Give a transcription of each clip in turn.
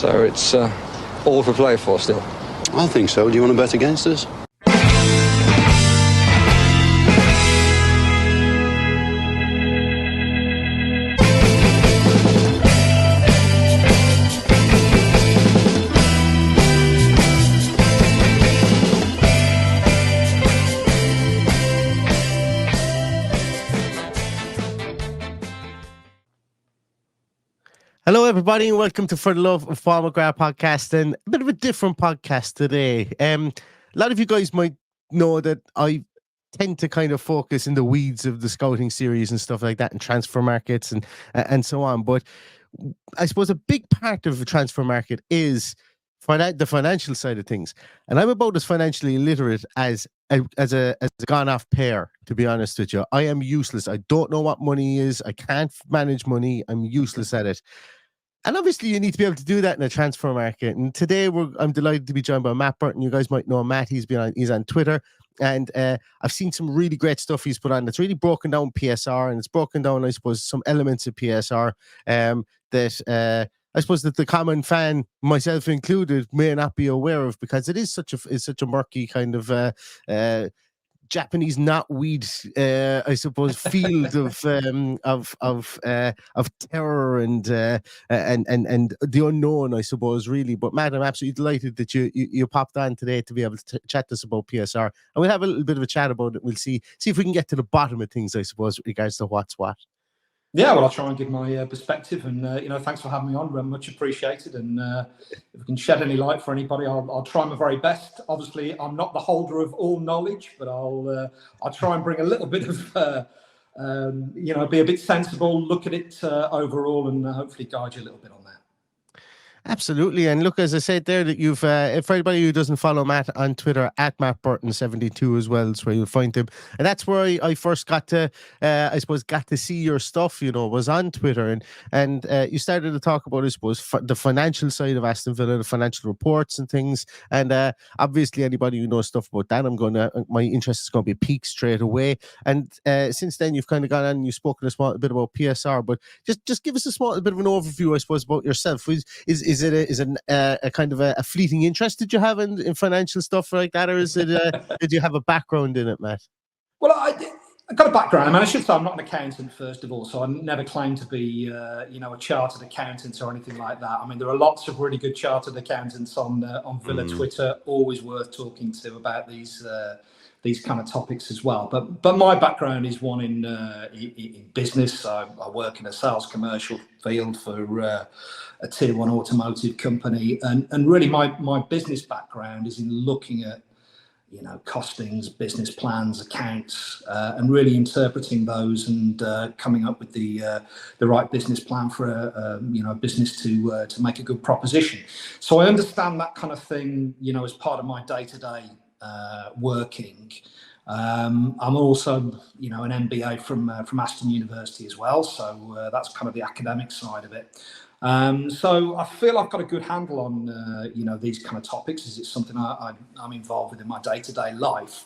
So it's all to play for still. I think so. Do you want to bet against us? Hello, everybody, and welcome to For the Love of Paul McGrath podcast, and a bit of a different podcast today. A lot of you guys might know that I tend to kind of focus in the weeds of the scouting series and stuff like that, and transfer markets and so on. But I suppose a big part of the transfer market is the financial side of things, and I'm about as financially illiterate as a gone off pair, to be honest with you. I am useless. I don't know what money is. I can't manage money. I'm useless at it. And obviously, you need to be able to do that in a transfer market. And today, I'm delighted to be joined by Matt Burton. You guys might know Matt. He's on Twitter, and I've seen some really great stuff he's put on. That's really broken down PSR, and it's broken down, I suppose, some elements of PSR that I suppose that the common fan, myself included, may not be aware of, because it is such a murky kind of Japanese knotweed, I suppose, field of terror and the unknown, I suppose, really. But Matt, I'm absolutely delighted that you popped on today to be able to chat to us about PSR, and we'll have a little bit of a chat about it. We'll see if we can get to the bottom of things, I suppose, with regards to what's what. Yeah, well, I'll try and give my perspective, and thanks for having me on. Much appreciated. And if we can shed any light for anybody, I'll try my very best. Obviously, I'm not the holder of all knowledge, but I'll try and bring a little bit of be a bit sensible, look at it overall, and hopefully guide you a little bit on that. Absolutely. And look, as I said there, that you've, for anybody who doesn't follow Matt on Twitter, at MattBurton72 as well, is where you'll find him. And that's where I first got to see your stuff, was on Twitter. And you started to talk about, I suppose, the financial side of Aston Villa, the financial reports and things. And obviously, anybody who knows stuff about that, my interest is going to be piqued straight away. And since then, you've kind of gone on and you've spoken a bit about PSR, but just give us a bit of an overview, I suppose, about yourself. Is it a kind of a fleeting interest that you have in financial stuff like that, or is it did you have a background in it, Matt? Well, I got a background. I mean, I should say I'm not an accountant, first of all, so I never claimed to be a chartered accountant or anything like that. I mean, there are lots of really good chartered accountants on Villa Twitter, always worth talking to about these kind of topics as well. But my background is one in business. I work in a sales commercial field for a tier one automotive company, and really my business background is in looking at costings, business plans, accounts, and really interpreting those and coming up with the right business plan for a business to make a good proposition. So I understand that kind of thing, as part of my day-to-day working. I'm also, an MBA from Aston University as well, so that's kind of the academic side of it. So I feel I've got a good handle on these kind of topics, as it's something I'm involved with in my day-to-day life.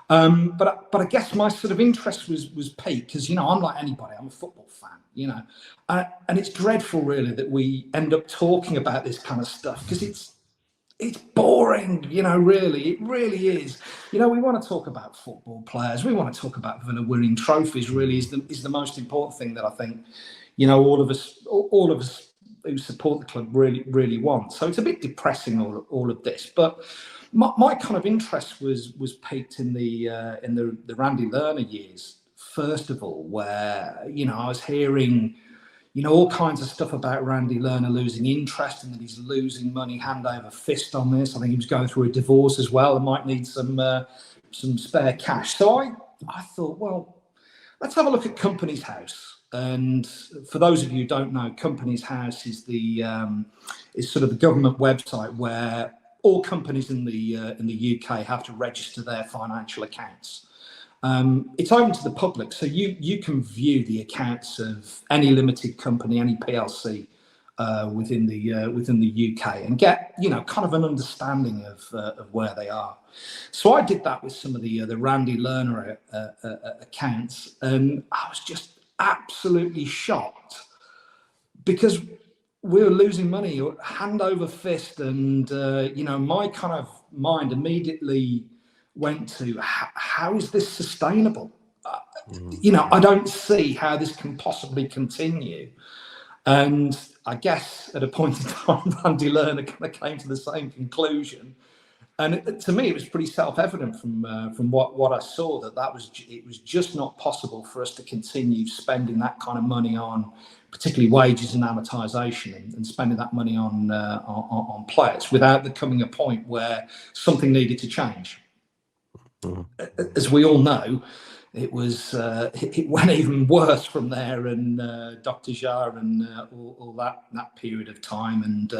But I guess my sort of interest was piqued because I'm like anybody, I'm a football fan, and it's dreadful really that we end up talking about this kind of stuff because it's boring, really. It really is. We want to talk about football players. We want to talk about Villa winning trophies, really is the most important thing that I think, all of us who support the club really, really want. So it's a bit depressing, all of this. But my kind of interest was piqued in the Randy Lerner years, first of all, where, I was hearing all kinds of stuff about Randy Lerner losing interest and that he's losing money hand over fist on this. I think he was going through a divorce as well and might need some spare cash. So I thought, well, let's have a look at Companies House. And for those of you who don't know, Companies House is is sort of the government website where all companies in the UK have to register their financial accounts. It's open to the public, so you can view the accounts of any limited company, any PLC within the UK, and get kind of an understanding of where they are. So I did that with some of the Randy Lerner accounts, and I was just absolutely shocked because we were losing money hand over fist, and my kind of mind immediately went to how is this sustainable? I don't see how this can possibly continue. And I guess at a point in time, Randy Lerner kind of came to the same conclusion. And to me, it was pretty self-evident from what I saw that it was just not possible for us to continue spending that kind of money on, particularly wages and amortization, and spending that money on players without there coming a point where something needed to change. As we all know, it went even worse from there, and Dr. Jar and all that period of time, and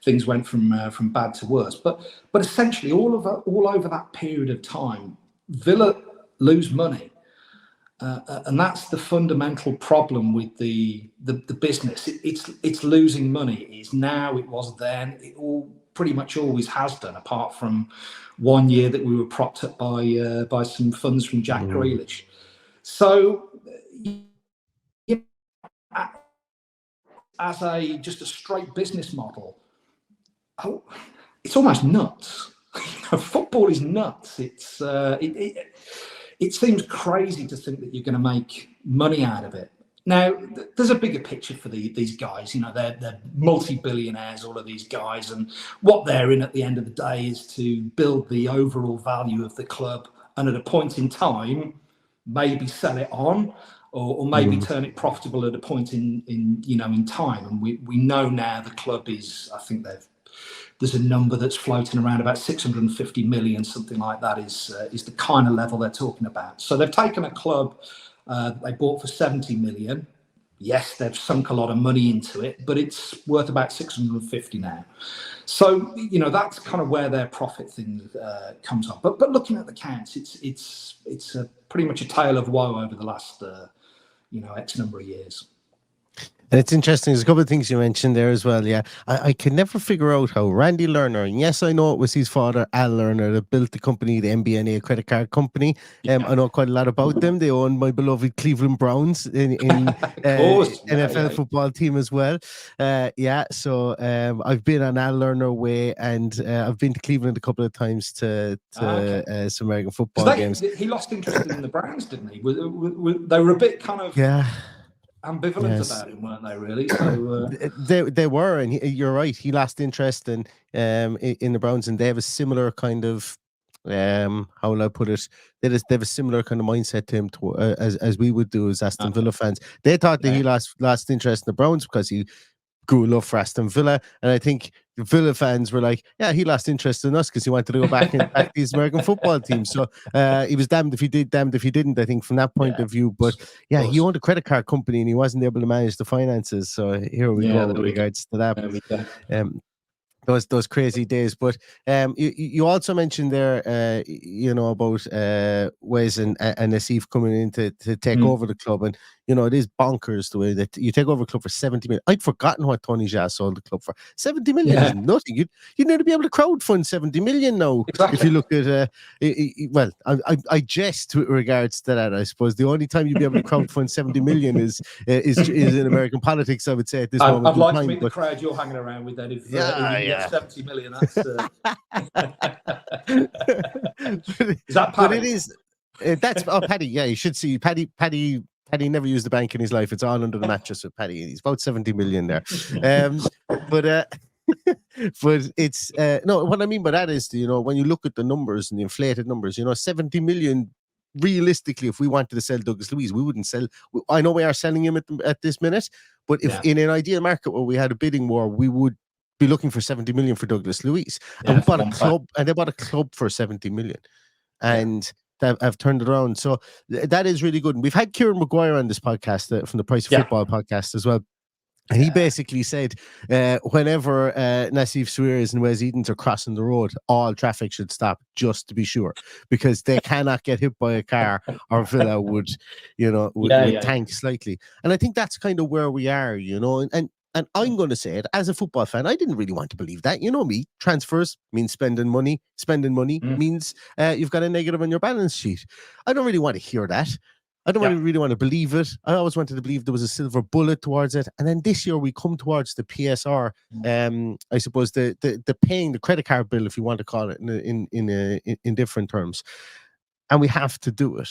things went from bad to worse. But essentially, all over that period of time, Villa lose money, and that's the fundamental problem with the business. It's losing money. It is now. It was then. It pretty much always has done, apart from 1 year that we were propped up by some funds from Jack Grealish. So, as just a straight business model, it's almost nuts. Football is nuts. It seems crazy to think that you're going to make money out of it. Now, there's a bigger picture for these guys. They're multi-billionaires, all of these guys, and what they're in at the end of the day is to build the overall value of the club, and at a point in time, maybe sell it on, or maybe turn it profitable at a point in time. And we know now the club is, I think there's a number that's floating around about 650 million, something like that is the kind of level they're talking about. So they've taken a club they bought for 70 million. Yes, they've sunk a lot of money into it, but it's worth about 650 now. So, that's kind of where their profit thing comes up. But looking at the counts, it's pretty much a tale of woe over the last, X number of years. And it's interesting. There's a couple of things you mentioned there as well. Yeah, I can never figure out how Randy Lerner, and yes, I know it was his father, Al Lerner, that built the company, the MBNA credit card company. I know quite a lot about them. They own my beloved Cleveland Browns in NFL football team as well. So I've been on Al Lerner way, and I've been to Cleveland a couple of times to some American football games. He lost interest in the Browns, didn't he? They were a bit kind of ambivalent about him, weren't they? Really? So they were, and you're right. He lost interest in the Browns, and they have a similar kind of how will I put it? They have a similar kind of mindset to him as we would do as Aston Villa fans. They thought that he lost interest in the Browns because he grew love for Aston Villa, and I think the Villa fans were like, yeah, he lost interest in us because he wanted to go back and back these American football teams. So he was damned if he did, damned if he didn't, I think, from that point of view. But he owned a credit card company and he wasn't able to manage the finances. So here we go with regards to that. Those crazy days. But you also mentioned there, about Wes and Nassif coming in to take over the club. And, it is bonkers the way that you take over a club for 70 million. I'd forgotten what Tony Jaa sold the club for. 70 million is nothing. You'd need to be able to crowdfund 70 million now. Exactly. If you look at, I jest with regards to that. I suppose the only time you'd be able to crowdfund 70 million is in American politics, I would say, at this moment. I'd like to meet the crowd you're hanging around with then. If you get 70 million, that's... is that Paddy? But it is... That's Paddy. Yeah, you should see Paddy never used the bank in his life. It's all under the mattress with Paddy. He's about 70 million there. But it's no. What I mean by that is, when you look at the numbers and the inflated numbers, 70 million. Realistically, if we wanted to sell Douglas Luiz, we wouldn't sell. I know we are selling him at this minute, but if in an ideal market where we had a bidding war, we would be looking for 70 million for Douglas Luiz. And we bought a club, and they bought a club for 70 million, and I've turned it around. So that is really good. And we've had Kieran Maguire on this podcast from the Price of Football podcast as well. And he basically said whenever Nassif Suarez and Wes Edens are crossing the road, all traffic should stop just to be sure, because they cannot get hit by a car or Villa would tank slightly. And I think that's kind of where we are, and I'm going to say it, as a football fan, I didn't really want to believe that. You know me, transfers means spending money. Spending money means you've got a negative on your balance sheet. I don't really want to hear that. I don't really want to believe it. I always wanted to believe there was a silver bullet towards it. And then this year we come towards the PSR. I suppose the paying the credit card bill, if you want to call it in different terms, and we have to do it.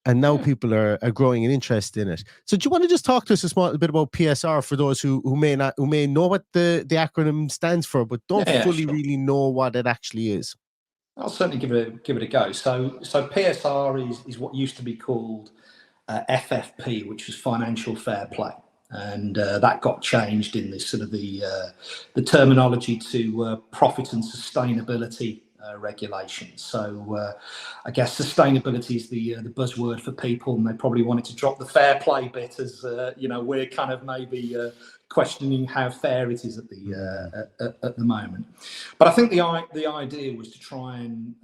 And now people are growing an interest in it. So do you want to just talk to us a small bit about PSR for those who may know what the acronym stands for, but don't fully really know what it actually is? I'll certainly give it a go. So PSR is what used to be called FFP, which was financial fair play, and that got changed in this sort of the terminology to profit and sustainability regulations. So I guess sustainability is the buzzword for people, and they probably wanted to drop the fair play bit, as we're kind of maybe questioning how fair it is at the moment. But I think the idea was to try and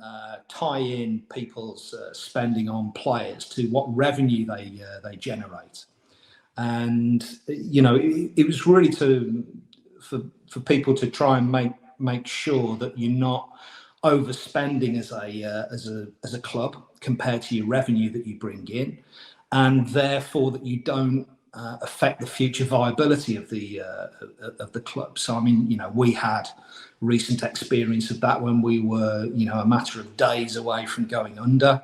tie in people's spending on players to what revenue they generate, and it was really for people to try and make sure that you're not overspending as a club compared to your revenue that you bring in, and therefore that you don't affect the future viability of the club. So I mean, we had recent experience of that when we were, a matter of days away from going under.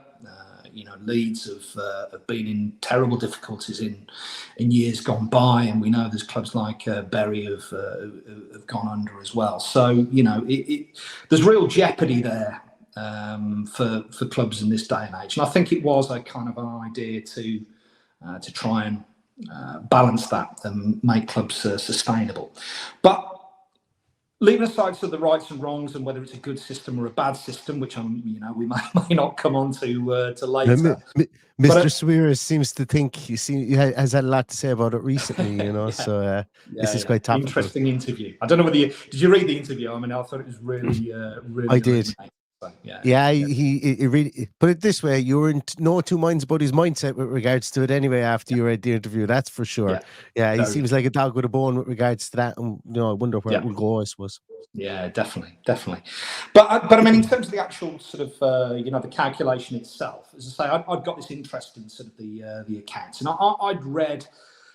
Leeds have been in terrible difficulties in years gone by, and we know there's clubs like Bury have gone under as well. So there's real jeopardy there for clubs in this day and age, and I think it was a kind of an idea to try and balance that and make clubs sustainable. But leaving aside sort of the rights and wrongs and whether it's a good system or a bad system, which we may not come on to later. Mr. Swearer seems to think he has had a lot to say about it recently, so this is quite topical. Interesting interview. I don't know whether did you read the interview? I mean, I thought it was really I did. So, he really put it this way: you were in no two minds about his mindset with regards to it. Anyway, after you read the interview, that's for sure. Yeah, he seems like a dog with a bone with regards to that, and I wonder where it will go. I suppose. Yeah, definitely. But I mean, in terms of the actual sort of the calculation itself, as I say, I'd got this interest in sort of the accounts, and I'd read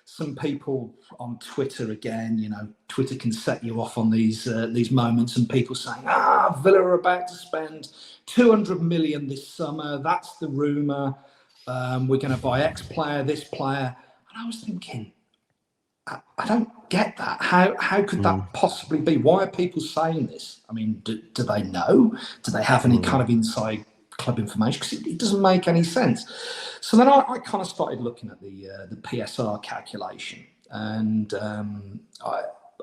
some people on Twitter again. Twitter can set you off on these moments, and people saying, Villa are about to spend 200 million this summer. That's the rumor. We're going to buy X player, this player, and I was thinking, I don't get that. How could that possibly be? Why are people saying this? I mean, do they know? Do they have any kind of inside club information? Because it doesn't make any sense. So then I kind of started looking at the PSR calculation, and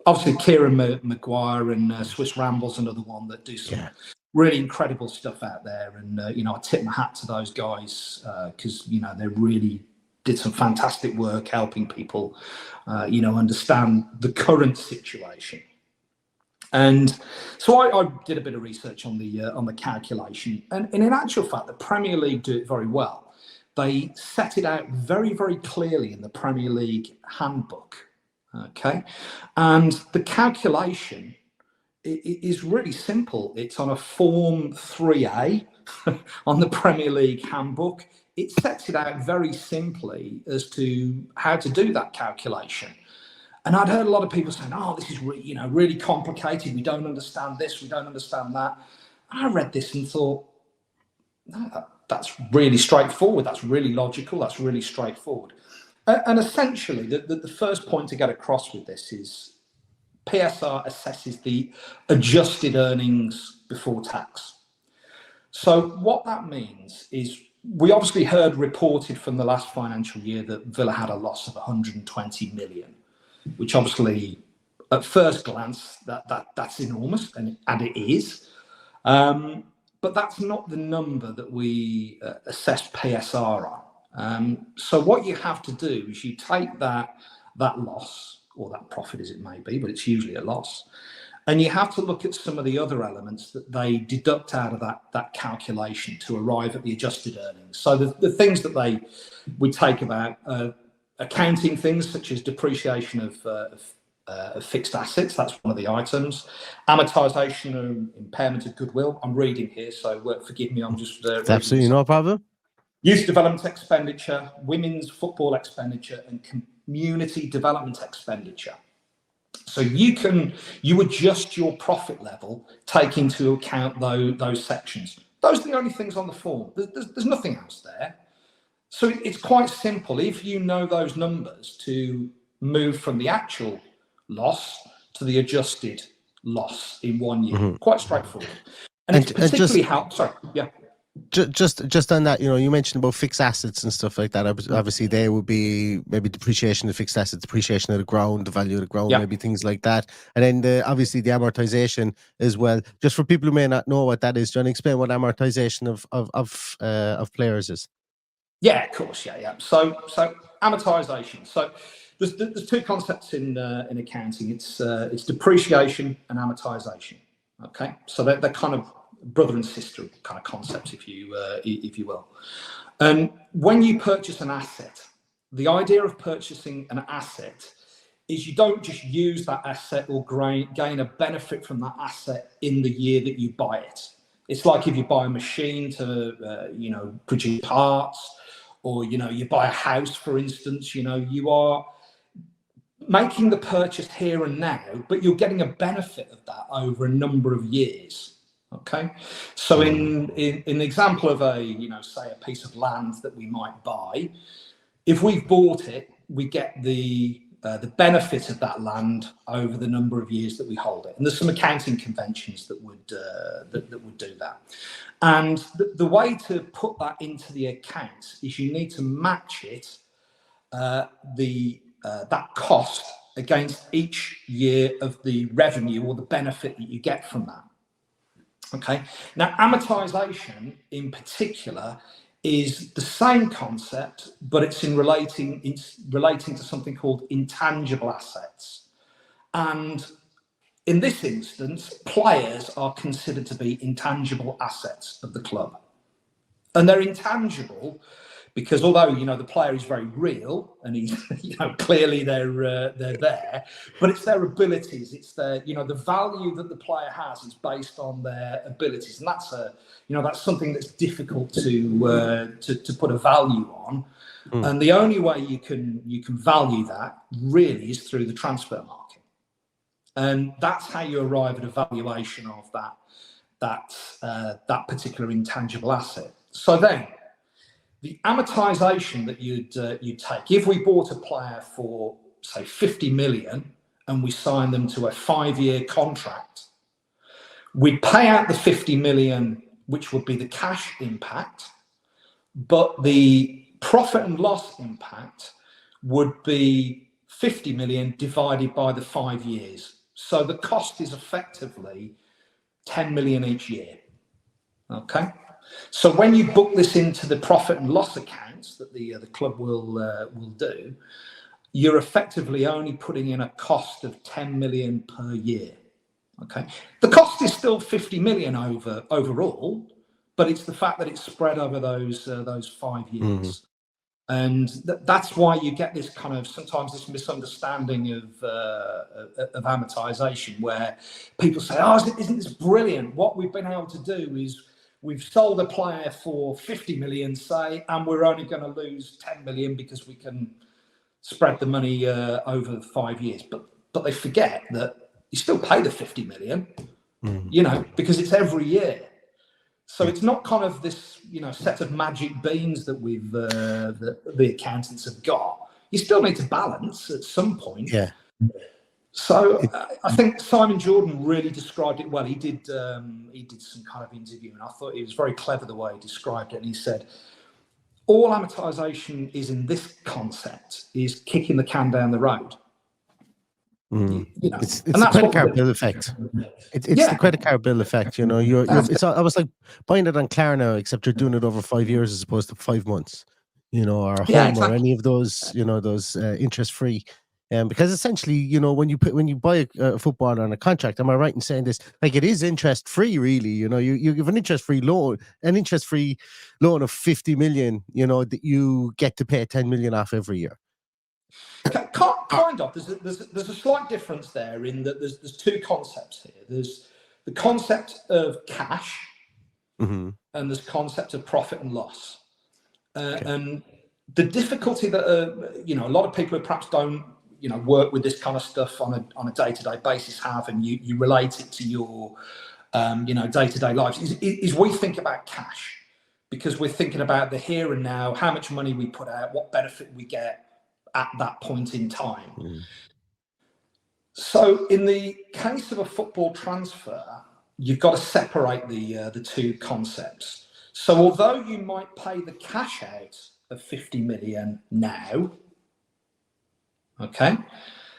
obviously Kieran Maguire and Swiss Ramble's another one that do some really incredible stuff out there, and I tip my hat to those guys because they really did some fantastic work helping people understand the current situation. And so I did a bit of research on the calculation, and in actual fact, the Premier League do it very well. They set it out very, very clearly in the Premier League handbook. Okay, and the calculation is really simple. It's on a Form 3A on the Premier League handbook. It sets it out very simply as to how to do that calculation. And I'd heard a lot of people saying, this is really complicated. We don't understand this. We don't understand that. And I read this and thought, no, that's really straightforward. That's really logical. That's really straightforward. And essentially, the first point to get across with this is PSR assesses the adjusted earnings before tax. So what that means is, we obviously heard reported from the last financial year that Villa had a loss of 120 million, which obviously, at first glance, that's enormous, and it is. But that's not the number that we assess PSR on. So what you have to do is you take that loss, or that profit as it may be, but it's usually a loss, and you have to look at some of the other elements that they deduct out of that calculation to arrive at the adjusted earnings. So the things that they would take about accounting things such as depreciation of fixed assets, that's one of the items. Amortization and impairment of goodwill. I'm reading here, so forgive me, I'm just... It's absolutely no problem. youth development expenditure, women's football expenditure, and community development expenditure. So you adjust your profit level, take into account those sections. Those are the only things on the form. There's nothing else there. So it's quite simple. If you know those numbers, to move from the actual loss to the adjusted loss in 1 year, quite straightforward. And it's particularly Sorry, yeah. Just on that, you mentioned about fixed assets and stuff like that. Obviously, there would be maybe depreciation of fixed assets, depreciation of the ground, the value of the ground, maybe things like that. And then obviously the amortization as well. Just for people who may not know what that is, John, explain what amortization of players is. Yeah, of course, yeah. So amortization. So there's two concepts in accounting. It's depreciation and amortization. Okay, so they're kind of brother and sister kind of concepts, if you will. When you purchase an asset, the idea of purchasing an asset is you don't just use that asset or gain a benefit from that asset in the year that you buy it. It's like if you buy a machine to produce parts, or you buy a house, for instance. You are making the purchase here and now, but you're getting a benefit of that over a number of years. Okay, so in the example of say a piece of land that we might buy, if we've bought it, we get the benefit of that land over the number of years that we hold it. And there's some accounting conventions that would do that. And the way to put that into the accounts is you need to match it, that cost, against each year of the revenue or the benefit that you get from that. Okay. Now, amortization in particular is the same concept, but it's relating to something called intangible assets. And in this instance, players are considered to be intangible assets of the club. And they're intangible because although the player is very real and he's clearly they're there, but it's their abilities, it's their the value that the player has is based on their abilities, and that's something that's difficult to put a value on. And the only way you can value that really is through the transfer market, and that's how you arrive at a valuation of that particular intangible asset. So then, the amortization that you'd take, if we bought a player for, say, 50 million and we signed them to a 5-year contract, we'd pay out the 50 million, which would be the cash impact, but the profit and loss impact would be 50 million divided by the 5 years. So the cost is effectively 10 million each year. Okay. So when you book this into the profit and loss accounts that the club will do, you're effectively only putting in a cost of 10 million per year. Okay, the cost is still 50 million overall, but it's the fact that it's spread over those 5 years, and that's why you get this kind of sometimes this misunderstanding of amortization, where people say, "Oh, isn't this brilliant? What we've been able to do is we've sold a player for 50 million, say, and we're only going to lose 10 million because we can spread the money over 5 years." But they forget that you still pay the 50 million, because it's every year. So it's not kind of this, set of magic beans that the accountants have got. You still need to balance at some point. Yeah. So I think Simon Jordan really described it well. He did some kind of interview, and I thought it was very clever the way he described it. And he said, all amortization is in this concept is kicking the can down the road. It's the credit card bill effect. It's the credit card bill effect. It's almost like buying it on Klarna, except you're doing it over 5 years as opposed to 5 months. Or home, or any of those, those interest free. Because essentially, when you buy a footballer on a contract, am I right in saying this? Like, it is interest free, really. You give an interest free loan of 50 million. That you get to pay 10 million off every year. Kind of. There's a slight difference there in that there's two concepts here. There's the concept of cash, and there's concept of profit and loss. And the difficulty that a lot of people who perhaps don't work with this kind of stuff on a day-to-day basis have, and you relate it to your day-to-day lives, is we think about cash, because we're thinking about the here and now, how much money we put out, what benefit we get at that point in time. So in the case of a football transfer, you've got to separate the two concepts. So although you might pay the cash out of 50 million now, okay,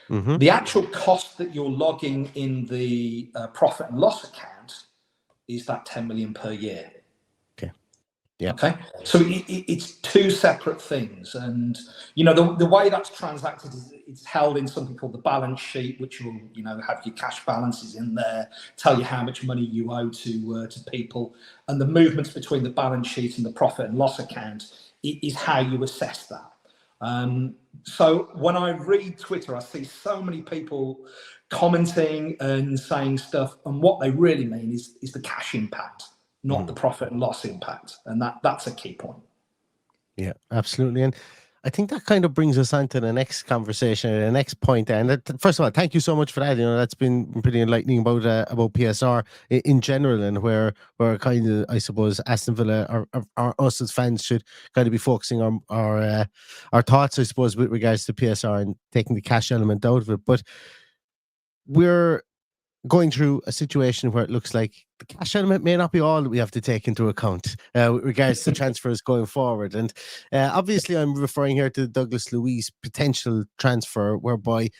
the actual cost that you're logging in the profit and loss account is that 10 million per year. Yeah. Okay. So it's two separate things, and the way that's transacted is it's held in something called the balance sheet, which will have your cash balances in there, tell you how much money you owe to people, and the movements between the balance sheet and the profit and loss account is how you assess that. So when I read Twitter, I see so many people commenting and saying stuff, and what they really mean is the cash impact, not the profit and loss impact. And that's a key point. Yeah, absolutely. And I think that kind of brings us on to the next conversation, the next point. And first of all, thank you so much for that. That's been pretty enlightening about PSR in general, and where kind of, I suppose, Aston Villa or us as fans should kind of be focusing on our thoughts, I suppose, with regards to PSR and taking the cash element out of it. But we're going through a situation where it looks like the cash element may not be all that we have to take into account with regards to transfers going forward. And obviously I'm referring here to the Douglas Luiz potential transfer, whereby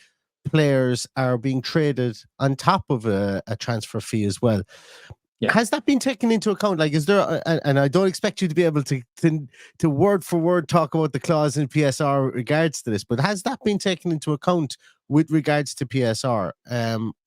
players are being traded on top of a transfer fee as well. Yeah. Has that been taken into account? Like, is there, and I don't expect you to be able to word for word talk about the clause in PSR with regards to this, but has that been taken into account with regards to PSR?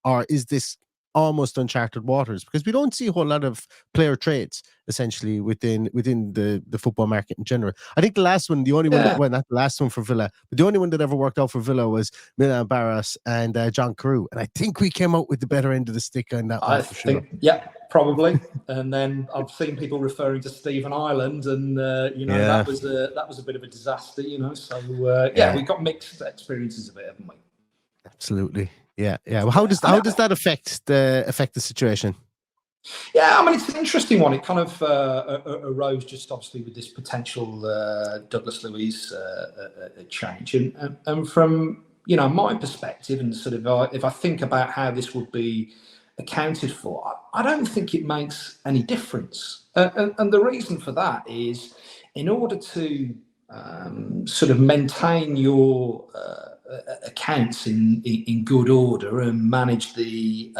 Or is this almost uncharted waters? Because we don't see a whole lot of player trades essentially within the football market in general. I think the last one, the only one that, well, not the last one for Villa, but the only one that ever worked out for Villa was Milan Barros and John Carew. And I think we came out with the better end of the stick on that one. I think, yeah, probably. And then I've seen people referring to Stephen Ireland, and that was a bit of a disaster. So we've got mixed experiences of it, haven't we? Absolutely. Yeah. Well, how does that affect the situation? Yeah, I mean, it's an interesting one. It kind of arose just obviously with this potential Douglas Luiz change, and from my perspective, and sort of if I think about how this would be accounted for, I don't think it makes any difference, and the reason for that is, in order to sort of maintain your accounts in good order and manage the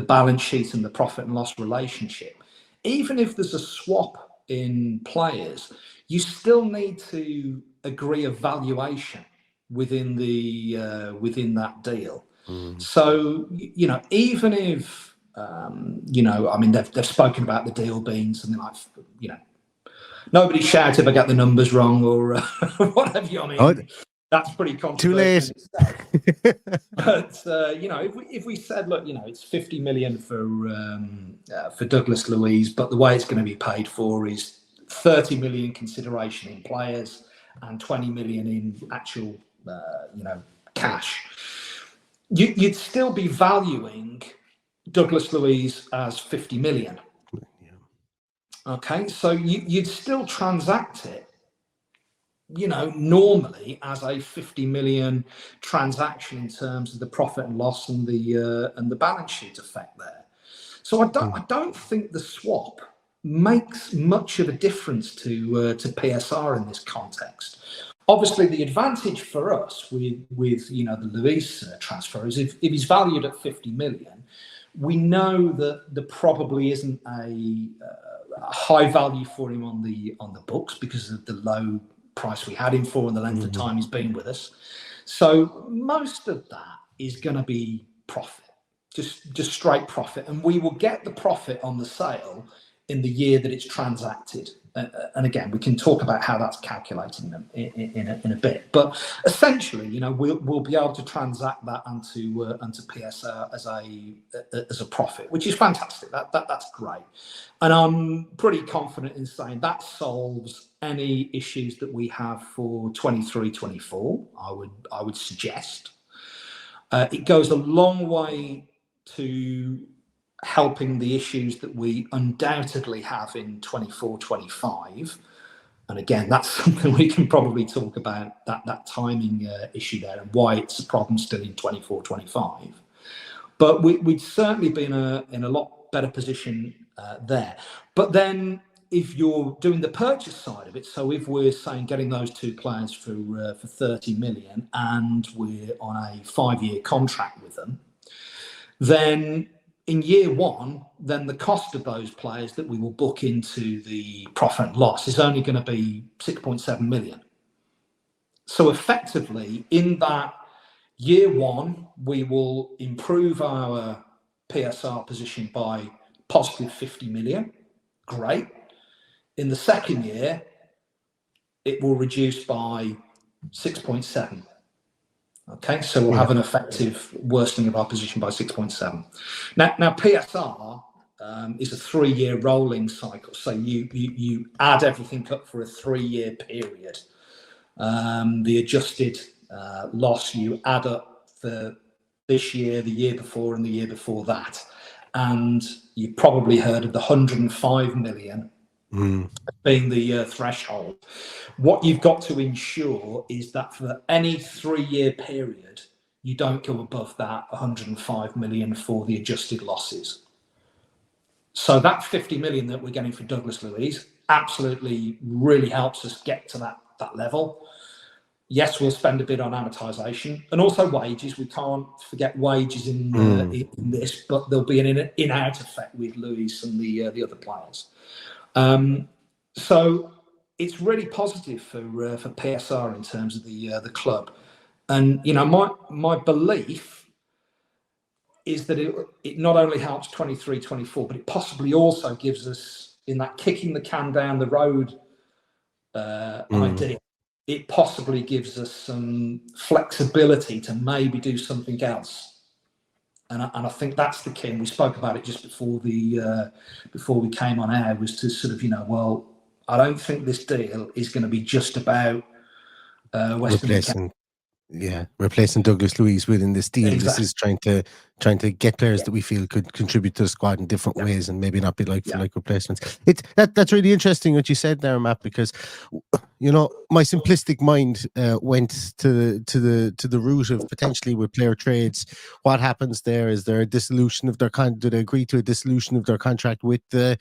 balance sheet and the profit and loss relationship, even if there's a swap in players, you still need to agree a valuation within that deal. So even if I mean, they've spoken about the deal being something like nobody shout if I get the numbers wrong or whatever. I mean, that's pretty controversial. Too late. But if we said, look, it's 50 million for Douglas Luiz, but the way it's going to be paid for is 30 million consideration in players and 20 million in actual cash, you'd still be valuing Douglas Luiz as 50 million. Okay, so you'd still transact it, normally as a 50 million transaction in terms of the profit and loss and the balance sheet effect there. So I don't think the swap makes much of a difference to PSR in this context. Obviously, the advantage for us with the Luiz transfer is if he's valued at 50 million, we know that there probably isn't a high value for him on the books because of the low price we had him for and the length of time he's been with us. So most of that is going to be profit, just straight profit, and we will get the profit on the sale in the year that it's transacted. and again, we can talk about how that's calculated in a bit. But essentially, we'll be able to transact that onto PSR as a profit, which is fantastic. That's great, and I'm pretty confident in saying that solves any issues that we have for 23-24. I would suggest it goes a long way to helping the issues that we undoubtedly have in 24-25. And again, that's something we can probably talk about, that timing issue there and why it's a problem still in 24-25. But we'd certainly be in a lot better position there. But then if you're doing the purchase side of it, so if we're saying getting those two players for 30 million and we're on a 5-year contract with them, then in year one, then the cost of those players that we will book into the profit and loss is only going to be 6.7 million. So effectively, in that year one, we will improve our PSR position by positive 50 million. Great. In the second year, it will reduce by 6.7. Okay, so we'll have an effective worsening of our position by 6.7. Now PSR is a 3-year rolling cycle. So you add everything up for a 3-year period. The adjusted loss you add up for this year, the year before, and the year before that. And you probably heard of the 105 million being the threshold. What you've got to ensure is that for any 3-year period, you don't go above that 105 million for the adjusted losses. So that 50 million that we're getting for Douglas Luiz absolutely really helps us get to that level. Yes, we'll spend a bit on amortization and also wages. We can't forget wages in this, but there'll be an in-out effect with Luiz and the other players. So it's really positive for PSR in terms of the club, and my belief is that it not only helps 23-24, but it possibly also gives us, in that kicking the can down the road idea, it possibly gives us some flexibility to maybe do something else. And I think that's the key. And we spoke about it just before we came on air, was to sort of, well, I don't think this deal is going to be just about replacing Douglas Luiz within this deal. Exactly. This is trying to get players that we feel could contribute to the squad in different ways and maybe not be like replacements. That's really interesting what you said there, Matt, because my simplistic mind went to the route of potentially with player trades. What happens there? Is there a dissolution of their do they agree to a dissolution of their contract with the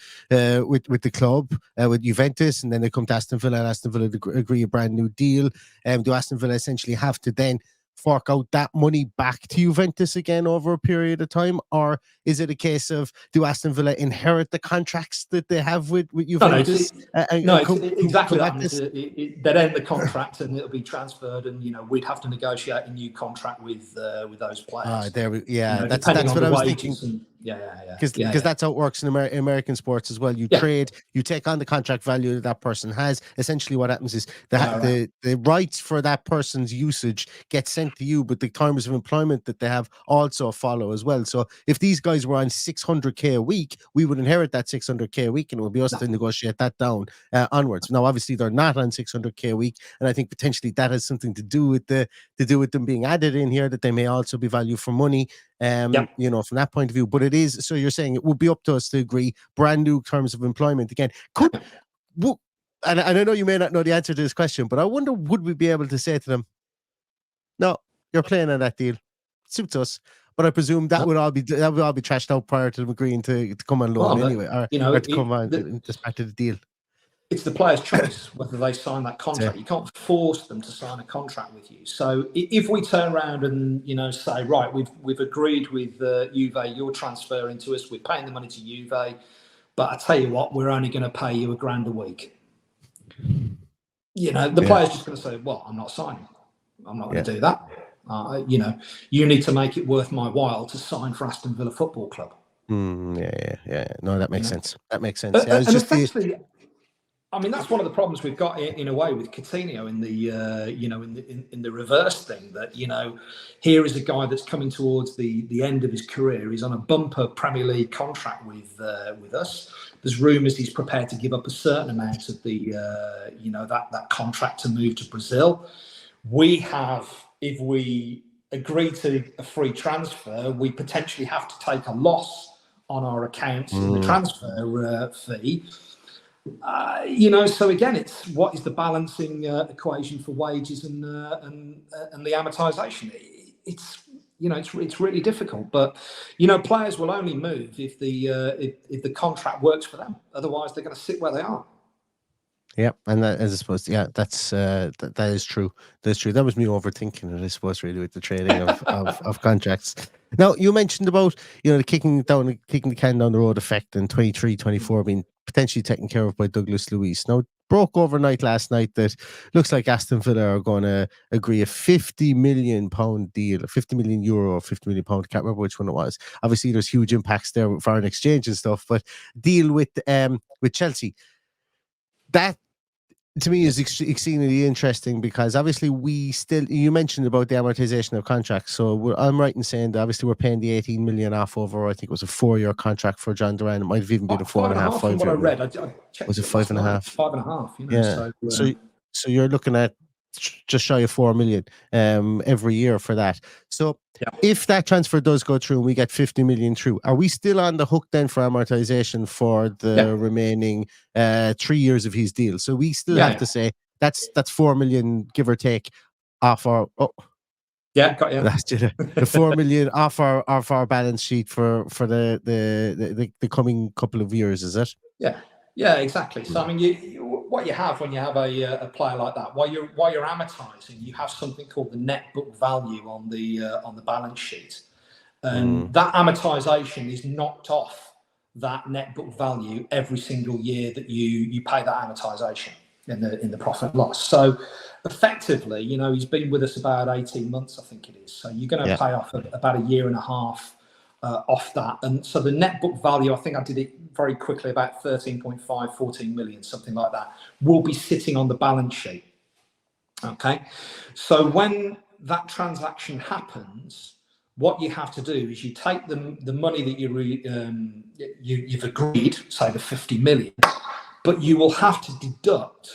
club, with Juventus, and then they come to Aston Villa and Aston Villa agree a brand new deal? Do Aston Villa essentially have to then fork out that money back to Juventus again over a period of time, or is it a case of do Aston Villa inherit the contracts that they have with Juventus? Exactly that. They'd end the contract and it'll be transferred, and we'd have to negotiate a new contract with those players. That's what I was thinking. Because that's how it works in American sports as well. You trade, you take on the contract value that person has. Essentially, what happens is the rights for that person's usage get sent to you, but the terms of employment that they have also follow as well. So if these guys were on 600k a week, we would inherit that 600k a week, and it would be us to negotiate that down onwards. Now, obviously, they're not on 600k a week, and I think potentially that has something to do with them being added in here, that they may also be value for money. From that point of view. But it is, so you're saying it would be up to us to agree brand new terms of employment again. And I know you may not know the answer to this question, but I wonder, would we be able to say to them, no, you're playing on that deal, suits us? But I presume that would all be trashed out prior to them agreeing to come on loan anyway, or to come on just back to the deal. It's the player's choice whether they sign that contract. You can't force them to sign a contract with you. So if we turn around and say, right, we've agreed with Juve, you're transferring to us, we're paying the money to Juve, but I tell you what, we're only going to pay you $1,000 a week. The player's just going to say, well, I'm not signing. I'm not going to do that. You need to make it worth my while to sign for Aston Villa Football Club. No, that makes sense. That makes sense. And essentially, I mean, that's one of the problems we've got in a way with Coutinho in the in the reverse thing. That here is a guy that's coming towards the end of his career. He's on a bumper Premier League contract with us. There's rumours he's prepared to give up a certain amount of the that contract to move to Brazil. We have, if we agree to a free transfer, we potentially have to take a loss on our accounts in the transfer fee. So again, it's what is the balancing equation for wages and the amortization. It's really difficult, but players will only move if the contract works for them. Otherwise, they're going to sit where they are. Yeah, and that, as I suppose, that's that is true. That's true. That was me overthinking it, I suppose, really, with the trading of contracts. Now, you mentioned about the kicking the can down the road effect, and 23-24 being potentially taken care of by Douglas Luiz. Now, it broke overnight last night that looks like Aston Villa are going to agree a £50 million deal, €50 million or £50 million. Can't remember which one it was. Obviously, there's huge impacts there with foreign exchange and stuff, but deal with Chelsea. That, to me, is exceedingly interesting because obviously you mentioned about the amortization of contracts. So I'm right in saying that obviously we're paying the 18 million off over, I think it was a 4-year contract for John Duran. It might have even been a 4.5, 5 year. What I read, I checked. Was it 5.5? 5.5. Yeah. So you're looking at just shy of 4 million every year for that. So if that transfer does go through and we get 50 million through, are we still on the hook then for amortization for the remaining 3 years of his deal? So we still have to say that's 4 million, give or take, off our got you. That's the 4 million off our balance sheet for the coming couple of years, is it? Yeah, exactly. So I mean, what you have when you have a player like that, while you're amortizing, you have something called the net book value on the balance sheet, and that amortization is knocked off that net book value every single year that you pay that amortization in the profit and loss. So effectively, he's been with us about 18 months, I think it is. So you're going to pay off about a year and a half off that. And so the net book value, I think I did it very quickly, about 13.5, 14 million, something like that, will be sitting on the balance sheet. Okay. So when that transaction happens, what you have to do is you take the money that you've agreed, say the 50 million, but you will have to deduct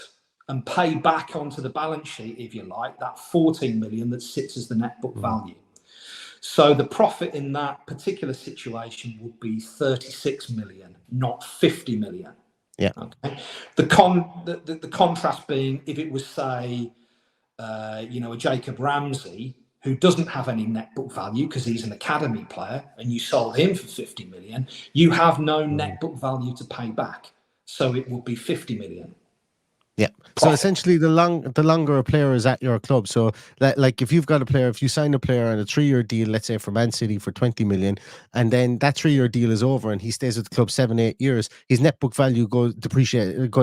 and pay back onto the balance sheet, if you like, that 14 million that sits as the net book value. So the profit in that particular situation would be 36 million, not 50 million. Yeah. Okay. The contrast being, if it was, say, a Jacob Ramsey who doesn't have any net book value because he's an academy player, and you sold him for 50 million, you have no net book value to pay back. So it would be 50 million. Yeah. So essentially, the longer a player is at your club. So like if you've got a player, if you sign a player on a 3-year deal, let's say for Man City for 20 million, and then that 3-year deal is over and he stays with the club 7-8 years, his net book value goes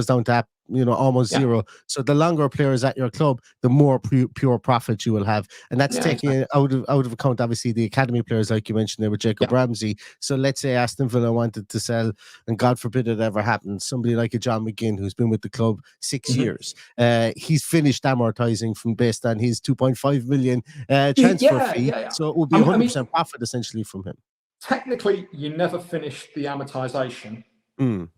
down to almost zero. So the longer a player is at your club, the more pure profit you will have, and that's taking out of account obviously the academy players, like you mentioned there with Jacob Ramsey. So let's say Aston Villa wanted to sell, and God forbid it ever happens, somebody like a John McGinn who's been with the club 6 years. He's finished amortizing based on his 2.5 million transfer fee. So it would be 100% profit essentially from him. Technically, you never finish the amortization.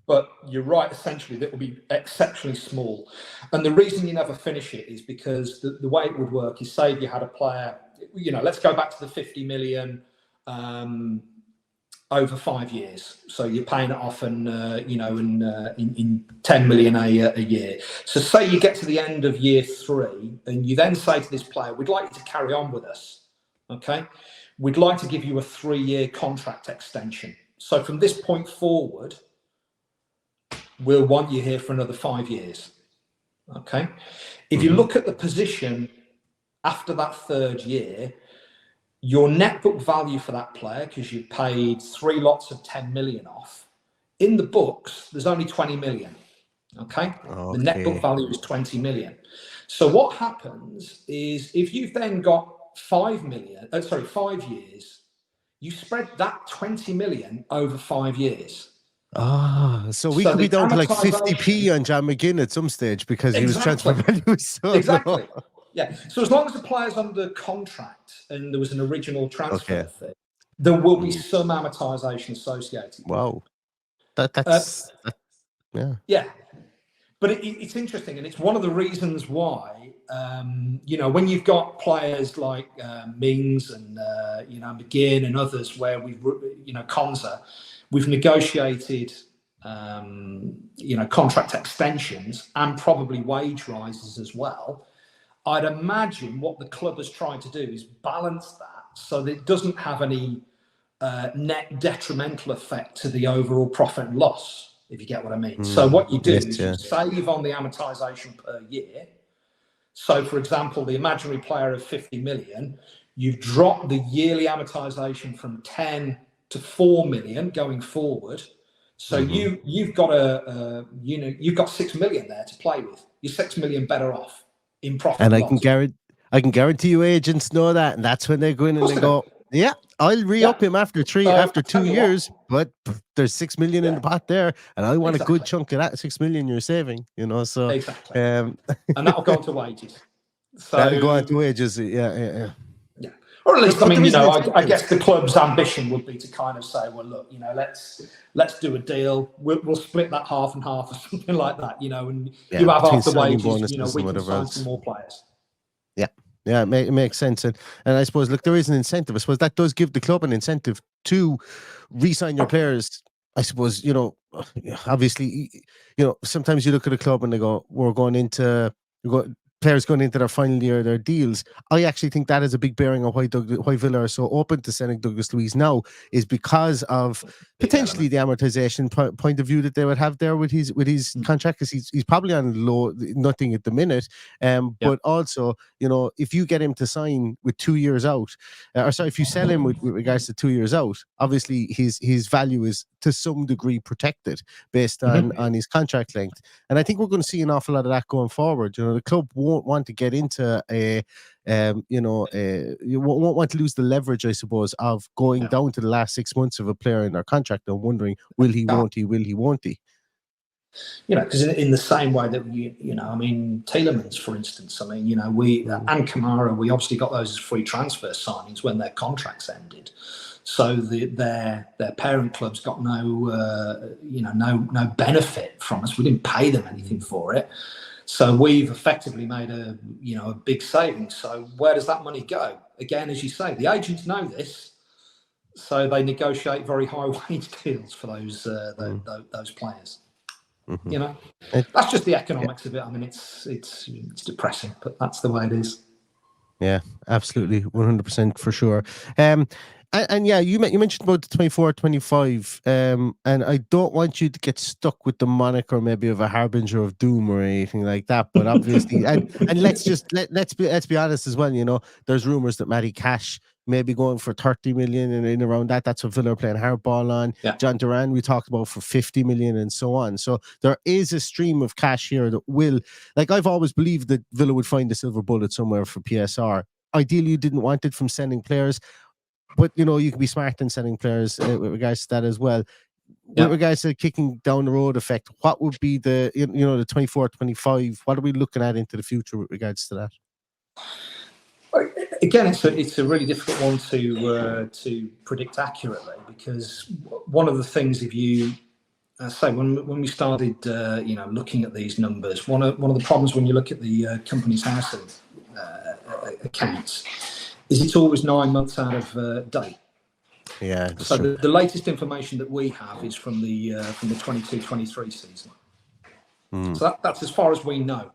But you're right, essentially, that will be exceptionally small. And the reason you never finish it is because the way it would work is, say if you had a player, let's go back to the 50 million over 5 years. So you're paying it off in 10 million a year. So say you get to the end of year 3 and you then say to this player, we'd like you to carry on with us. Okay. We'd like to give you a 3-year contract extension. So from this point forward, we'll want you here for another 5 years. Okay. If you look at the position after that 3rd year, your net book value for that player, because you've paid 3 lots of 10 million off, in the books, there's only 20 million. Okay. The net book value is 20 million. So what happens is if you've then got 5 years, you spread that 20 million over 5 years. So we So could be the down to like amortization 50p on John McGinn at some stage because he was transfer exactly. value was so Exactly. low. Yeah. So as long as the player's under contract and there was an original transfer Okay. fee, there will be some amortization associated. Wow. Uh, Yeah. yeah. But it's interesting, and it's one of the reasons why, when you've got players like Mings and, McGinn and others where Konza, we've negotiated, contract extensions and probably wage rises as well. I'd imagine what the club has tried to do is balance that so that it doesn't have any net detrimental effect to the overall profit and loss, if you get what I mean. So what you do is you save on the amortization per year. So, for example, the imaginary player of 50 million, you've dropped the yearly amortization from 10 to 4 million going forward. So you've got you've got 6 million there to play with. You're 6 million better off in profit and loss. I can guarantee you agents know that, and that's when they go in and they go, yeah, I'll re-up him after 2 years, but there's 6 million in the pot there, and I want a good chunk of that 6 million you're saving, so exactly. And that'll go into wages. So that'll go into wages, yeah. Or at least, I guess the club's ambition would be to kind of say, well, look, let's do a deal. We'll split that half and half or something like that, and you have half the wages, we can sign some more players. Yeah, it makes sense. And I suppose, look, there is an incentive. I suppose that does give the club an incentive to re-sign your players. I suppose, obviously, sometimes you look at a club and they go, players going into their final year of their deals. I actually think that is a big bearing on why Villa are so open to sending Douglas Luiz now, is because of potentially the amortization point of view that they would have there with his contract, because he's probably on nothing at the minute. But also, if you get him to sign with 2 years out, if you sell him with regards to 2 years out, obviously his value is to some degree protected based on his contract length. And I think we're going to see an awful lot of that going forward. The club won't want to get into you won't want to lose the leverage, I suppose, of going down to the last 6 months of a player in their contract and wondering, will he, won't he, will he, won't he? Because in the same way that Tielemans, for instance, we and Kamara, we obviously got those as free transfer signings when their contracts ended. So their parent clubs got no benefit from us. We didn't pay them anything for it. So we've effectively made a big savings. So where does that money go? Again, as you say, the agents know this, so they negotiate very high wage deals for those players. That's just the economics of it. It's depressing, but that's the way it is. Yeah, absolutely, 100% for sure. And yeah, you mentioned about the 24-25, and I don't want you to get stuck with the moniker maybe of a harbinger of doom or anything like that. But obviously, and let's be honest as well. There's rumors that Matty Cash may be going for 30 million and in around that. That's what Villa are playing hardball on. Yeah. John Duran, we talked about, for 50 million and so on. So there is a stream of cash here that will, I've always believed that Villa would find a silver bullet somewhere for PSR. Ideally, you didn't want it from sending players. But, you can be smart in sending players with regards to that as well. With regards to the kicking down the road effect, what would be the 24-25? What are we looking at into the future with regards to that? Again, it's a really difficult one to predict accurately, because one of the things, if you say when we started looking at these numbers, one of the problems when you look at the company's house accounts is it's always 9 months out of date. Yeah. So the latest information that we have is from the 22-23 season. So that's as far as we know.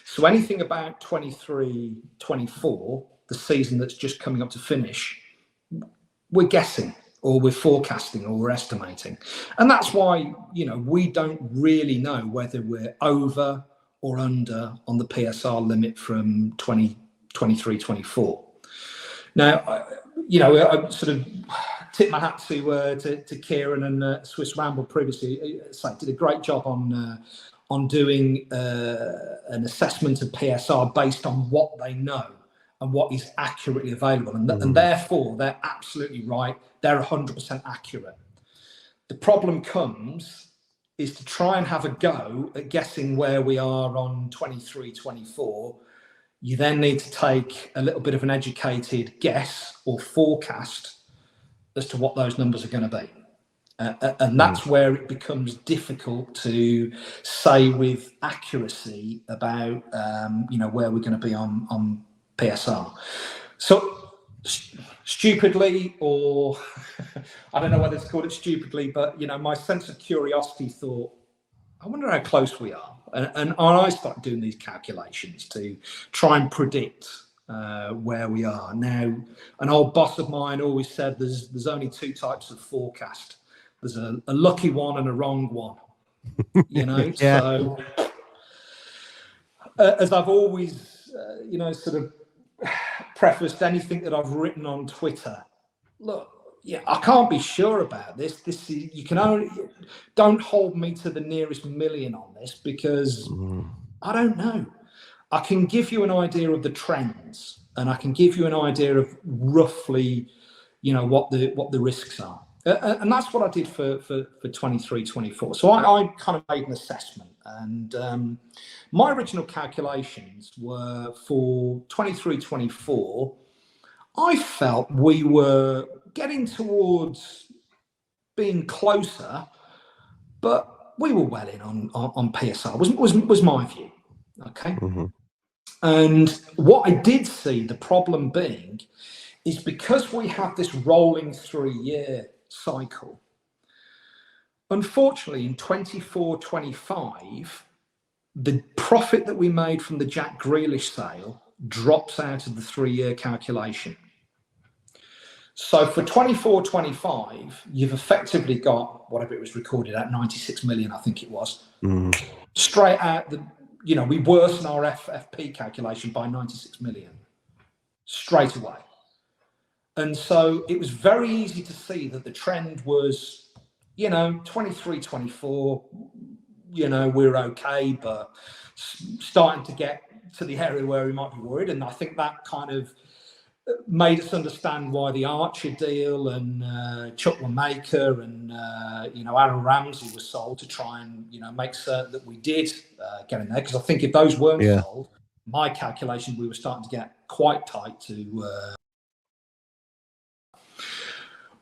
So anything about 23-24, the season that's just coming up to finish, we're guessing, or we're forecasting, or we're estimating. And that's why, we don't really know whether we're over or under on the PSR limit from 2023-24. Now, I sort of tip my hat to Kieran and Swiss Ramble previously. Did a great job on doing an assessment of PSR based on what they know and what is accurately available, and therefore they're absolutely right. They're 100% accurate. The problem comes is to try and have a go at guessing where we are on 23-24. You then need to take a little bit of an educated guess or forecast as to what those numbers are going to be. And that's where it becomes difficult to say with accuracy about, where we're going to be on PSR. So stupidly, or I don't know whether it's called it stupidly, but, my sense of curiosity thought, I wonder how close we are. And I started doing these calculations to try and predict where we are. Now, an old boss of mine always said there's only two types of forecast. There's a lucky one and a wrong one, Yeah. So as I've always, sort of prefaced anything that I've written on Twitter, look, I can't be sure about this. This is, you can only, don't hold me to the nearest million on this, because I don't know. I can give you an idea of the trends, and I can give you an idea of roughly, what the risks are. And that's what I did for 23-24. So I kind of made an assessment, and my original calculations were for 23-24. I felt we were getting towards being closer, but we were well in on PSR. Was my view. Okay. And what I did see the problem being is, because we have this rolling 3-year cycle, unfortunately in 24-25, the profit that we made from the Jack Grealish sale drops out of the 3-year calculation. So for 24-25, you've effectively got whatever it was recorded at, 96 million, I think it was, straight out the, we worsen our FFP calculation by 96 million straight away. And so it was very easy to see that the trend was, 23-24, we're okay, but starting to get to the area where we might be worried. And I think that kind of made us understand why the Archer deal and Chuck Maker and Aaron Ramsey was sold, to try and make certain that we did get in there. Because I think if those weren't sold, my calculation, we were starting to get quite tight to.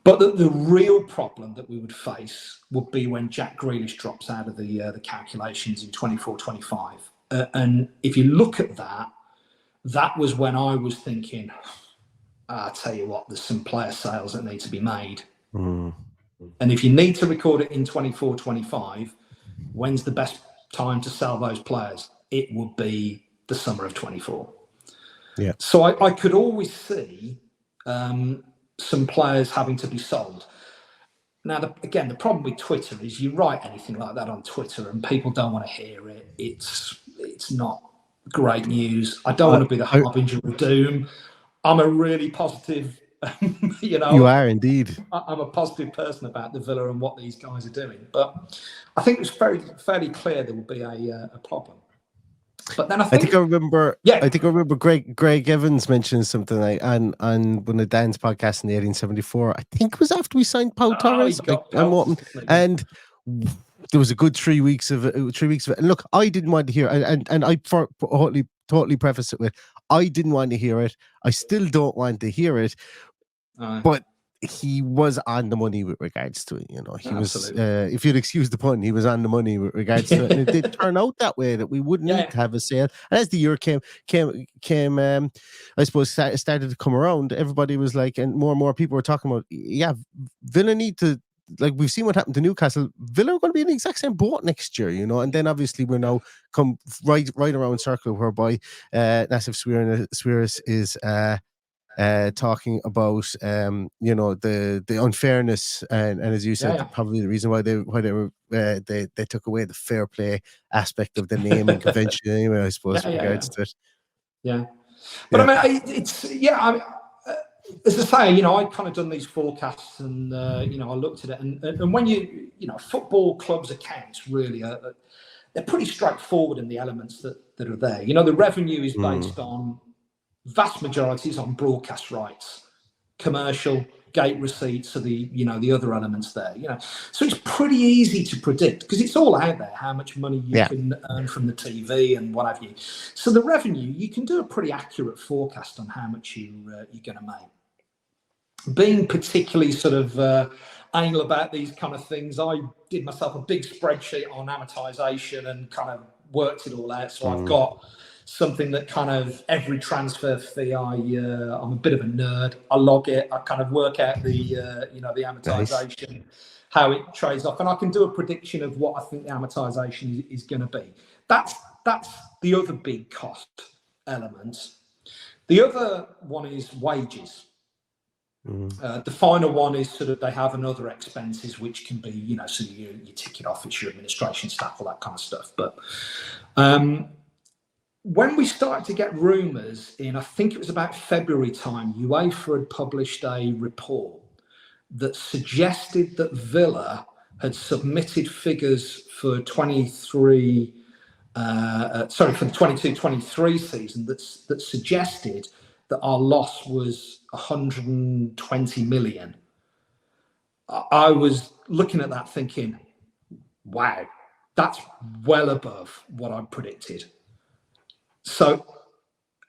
But the real problem that we would face would be when Jack Grealish drops out of the calculations in 24-25. And if you look at that, that was when I was thinking, I'll tell you what, there's some player sales that need to be made. And if you need to record it in 24-25, when's the best time to sell those players? It would be the summer of 24. Yeah. So I could always see some players having to be sold. Now, again, the problem with Twitter is you write anything like that on Twitter and people don't want to hear it. It's not great news. I don't want to be the harbinger of doom. I'm a really positive, You are indeed. I'm a positive person about the Villa and what these guys are doing. But I think it's fairly clear there will be a problem. But then I think I remember. Yeah, I think I remember Greg Evans mentioned something like on one of Dan's podcasts in the 1874. I think it was after we signed Pau Torres and there was a good 3 weeks of it. And look, I didn't want to hear, and I totally preface it with, I didn't want to hear it. I still don't want to hear it. But he was on the money with regards to it. He was, if you'd excuse the pun, he was on the money with regards to it. And it did turn out that way, that we wouldn't need to have a sale. And as the year came, I suppose, started to come around, everybody was like, and more people were talking about, Villa need to, like, we've seen what happened to Newcastle. Villa are going to be in the exact same boat next year, and then obviously we're now come right around circle whereby Nassif Swiris is talking about the unfairness and as you said, probably the reason why they took away the fair play aspect of the naming convention anyway, I suppose, with regards to it. But I mean, it's as I say, I kind of done these forecasts and I looked at it and when football clubs' accounts really they're pretty straightforward in the elements that are there. The revenue is based on, vast majority is on broadcast rights, commercial, gate receipts are the other elements there. So it's pretty easy to predict because it's all out there how much money you can earn from the TV and what have you. So the revenue, you can do a pretty accurate forecast on how much you're going to make. Being particularly sort of anal about these kind of things, I did myself a big spreadsheet on amortization and kind of worked it all out. So I've got something that kind of every transfer fee, I'm a bit of a nerd. I log it. I kind of work out the amortization, how it trades off, and I can do a prediction of what I think the amortization is going to be. That's the other big cost element. The other one is wages. The final one is sort of they have another expenses, which can be, so your ticket office, your administration staff, all that kind of stuff. But when we started to get rumours in, I think it was about February time, UEFA had published a report that suggested that Villa had submitted figures for for the 22-23 season that suggested that our loss was 120 million. I was looking at that thinking, wow, that's well above what I predicted. So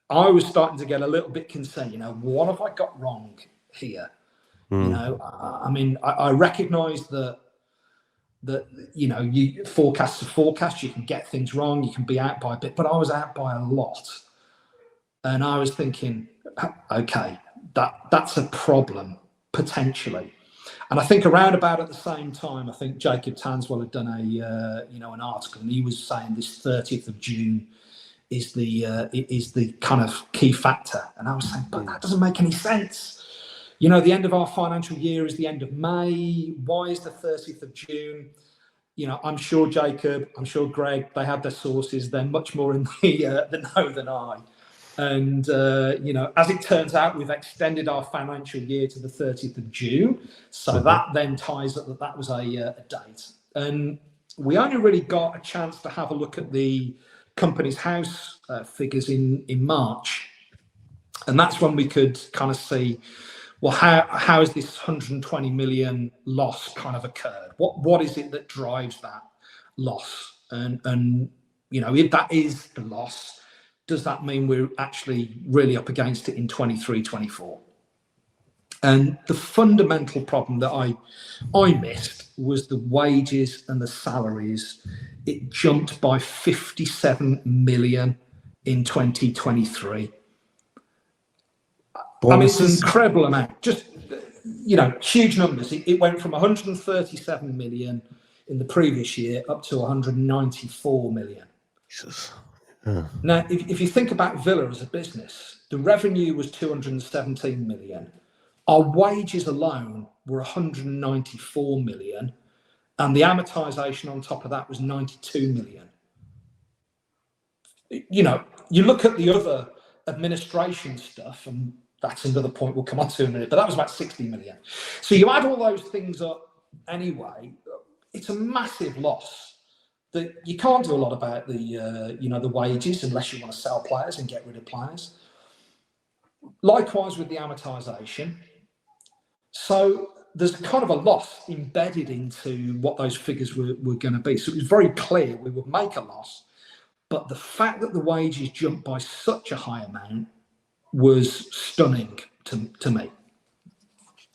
I was starting to get a little bit concerned, what have I got wrong here? I mean, I recognise that you forecast to forecast, you can get things wrong, you can be out by a bit, but I was out by a lot. And I was thinking, okay, that's a problem, potentially. And I think around about at the same time, I think Jacob Tanswell had done an article, and he was saying this 30th of June is the kind of key factor. And I was saying, but that doesn't make any sense. The end of our financial year is the end of May. Why is the 30th of June? I'm sure Jacob, I'm sure Greg, they have their sources. They're much more in the know than I. And, as it turns out, we've extended our financial year to the 30th of June. So that then ties up that was a date. And we only really got a chance to have a look at the company's house figures in March. And that's when we could kind of see, well, how has this 120 million loss kind of occurred? What is it that drives that loss? And if that is the loss, does that mean we're actually really up against it in 23-24? And the fundamental problem that I missed was the wages and the salaries. It jumped by 57 million in 2023. I mean, it's an incredible amount. Just, huge numbers. It went from 137 million in the previous year up to 194 million. Jesus. Now, if you think about Villa as a business, the revenue was 217 million. Our wages alone were 194 million. And the amortization on top of that was 92 million. You look at the other administration stuff, and that's another point we'll come on to in a minute, but that was about 60 million. So you add all those things up anyway, it's a massive loss. That you can't do a lot about the wages unless you want to sell players and get rid of players. Likewise with the amortization. So there's kind of a loss embedded into what those figures were going to be. So it was very clear we would make a loss, but the fact that the wages jumped by such a high amount was stunning to me.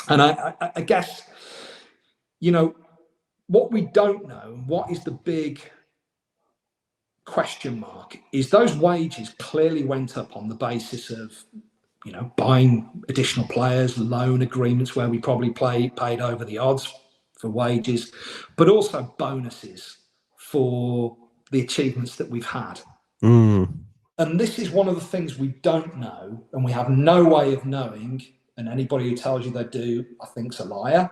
And I guess, what we don't know, what is the big question mark, is those wages clearly went up on the basis of, buying additional players, loan agreements where we probably paid over the odds for wages, but also bonuses for the achievements that we've had. And this is one of the things we don't know, and we have no way of knowing, and anybody who tells you they do, I think's a liar.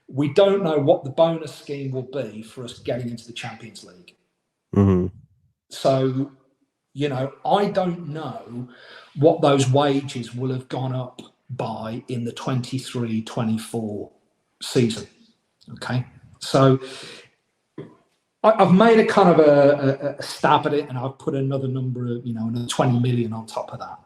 We don't know what the bonus scheme will be for us getting into the Champions League. So, I don't know what those wages will have gone up by in the 23-24 season. Okay. So I've made a kind of a stab at it, and I've put another number of, another 20 million on top of that.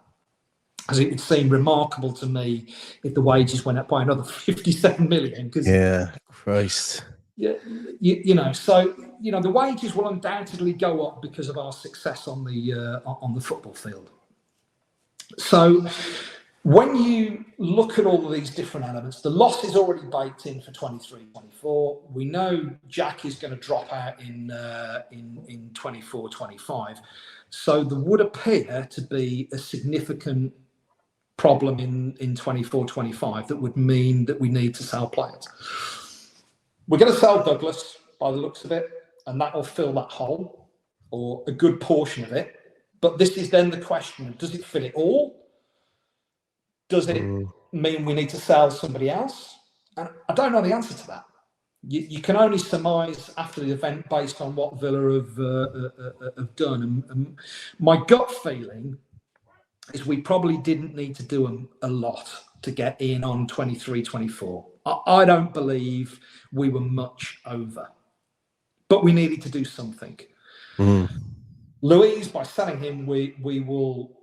As it would seem remarkable to me if the wages went up by another 57 million. Yeah, Christ. So the wages will undoubtedly go up because of our success on the football field. So when you look at all of these different elements, the loss is already baked in for 23-24. We know Jack is going to drop out in 24-25. So there would appear to be a significant problem in 24-25 that would mean that we need to sell players. We're going to sell Douglas by the looks of it, and that will fill that hole, or a good portion of it. But this is then the question: does it fill it all? Does it mean we need to sell somebody else? And I don't know the answer to that. You can only surmise after the event based on what Villa have done. And my gut feeling is we probably didn't need to do a lot to get in on 23-24. I don't believe we were much over, but we needed to do something. Louise, by selling him, we will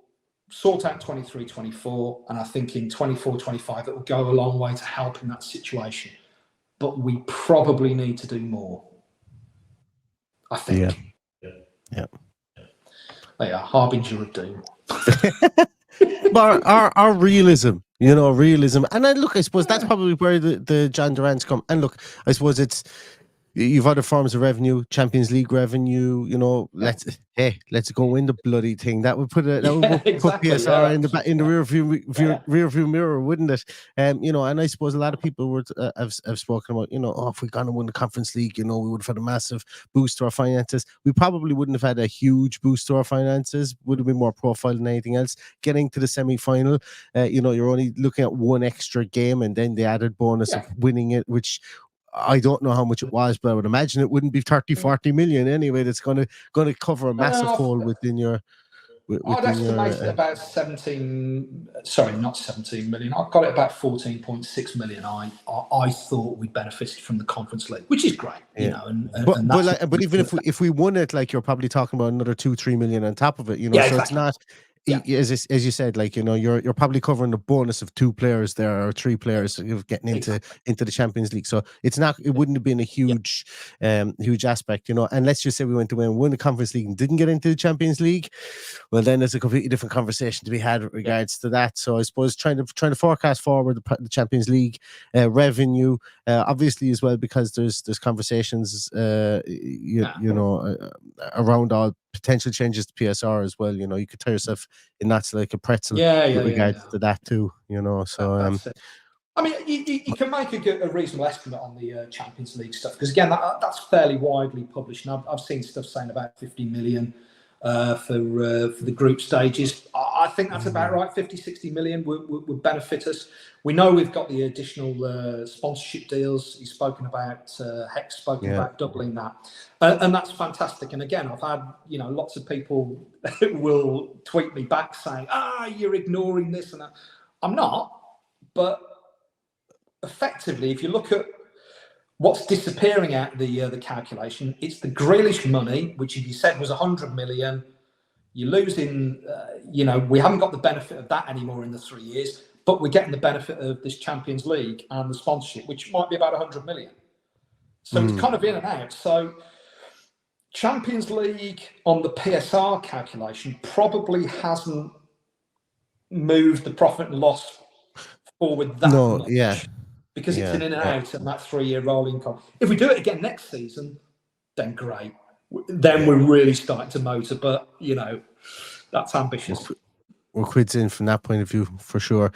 sort out 23-24, and I think in 24-25 it will go a long way to help in that situation. But we probably need to do more, I think. Yeah. They are harbinger of doom. But our realism, realism. And I suppose that's probably where the John Durant's come. And look, I suppose you've other forms of revenue, Champions League revenue, let's go win the bloody thing. That would put exactly, PSR in the rear view mirror, wouldn't it? And I suppose a lot of people have spoken about, if we're gonna win the Conference League, we would have had a massive boost to our finances. We probably wouldn't have had a huge boost to our finances, would have been more profile than anything else. Getting to the semi-final, you're only looking at one extra game and then the added bonus of winning it, which I don't know how much it was, but I would imagine it wouldn't be 30-40 million anyway. That's going to cover a massive hole within your. I'd estimate it about 17 million. I've got it about 14.6 million. I thought we benefited from the Conference League, which is great, But even if we won it, you're probably talking about another 2-3 million on top of it, so exactly. It's not. Yeah. As you said, you're probably covering the bonus of 2 players there, or 3 players getting into the Champions League. So it wouldn't have been a huge aspect, And let's just say we went to win the Conference League and didn't get into the Champions League. Well, then there's a completely different conversation to be had with regards to that. So I suppose trying to forecast forward the Champions League revenue, obviously as well, because there's conversations, around all potential changes to PSR as well. You could tear yourself in knots like a pretzel with regards to that too. So I mean, you can make a reasonable estimate on the Champions League stuff, because again, that's fairly widely published, and I've seen stuff saying about 50 million for the group stages. I think that's about right. 50-60 million would benefit us. We know we've got the additional sponsorship deals. You've spoken about Hex spoken about doubling that, and that's fantastic. And again, I've had lots of people will tweet me back saying, you're ignoring this and that. I'm not, but effectively, if you look at what's disappearing out the calculation, it's the Grealish money, which, if you said was 100 million, you're losing. We haven't got the benefit of that anymore in the 3 years, but we're getting the benefit of this Champions League and the sponsorship, which might be about 100 million. So it's kind of in and out. So Champions League on the PSR calculation probably hasn't moved the profit and loss forward that much. Because it's in and out and that 3-year rolling contract. If we do it again next season, then great. Then we're really starting to motor. But, that's ambitious. We're quids in from that point of view, for sure.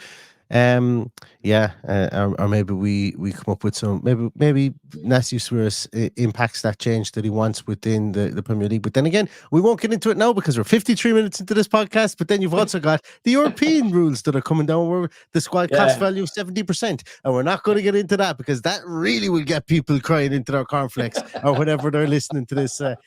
Or maybe we come up with some, maybe Nasty Suarez impacts that change that he wants within the Premier League. But then again, we won't get into it now because we're 53 minutes into this podcast. But then you've also got the European rules that are coming down, where the squad cost value of 70%, and we're not going to get into that because that really will get people crying into their cornflakes or whatever they're listening to this to